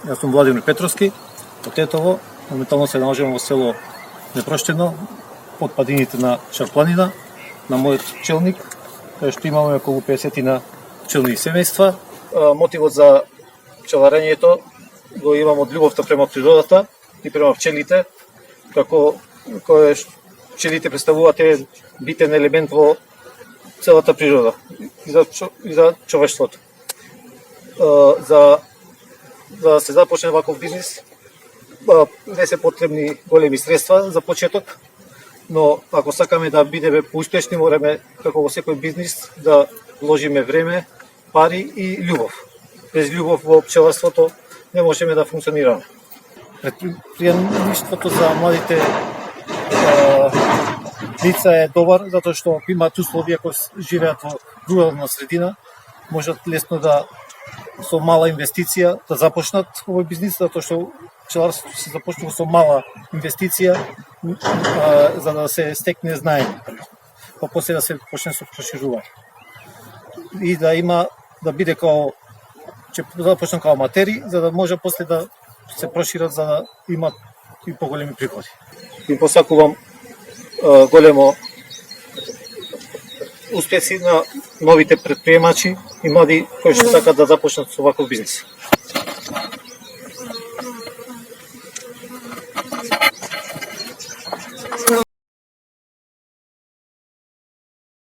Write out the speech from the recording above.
Јас сум Владимир Петровски од Тетово. Моментално се наоѓам во село Непроштено, под падините на Шарпланина, на мојот пчелник, кај што имаме околу 50 на пчелни семејства. Мотивот за пчеларењето го имам од љубовта према природата и према пчелите, како пчелите представуваат еден битен елемент во целата природа и за човештвото. За да се започне ваков бизнис, не се потребни големи средства за почеток, но ако сакаме да бидеме поуспешни, мораме, како во секој бизнис, да вложиме време, пари и љубов. Без љубов во пчеларството не можеме да функционираме. Предприемништвото за младите лица е добар, затоа што имаат услови, ако живеат во рурална средина, можат лесно да со мала инвестиција да започнат овој бизнис, затоа што пчеларството се започнува со мала инвестиција за да се стекне знаење, па после да се почне со проширување. И да биде како ќе започнат како аматери, за да може после да се прошират, за да имат и поголеми приходи. Им посакувам големо успеси на новите предприемачи и млади кои што сакат да започнат со ваков бизнис.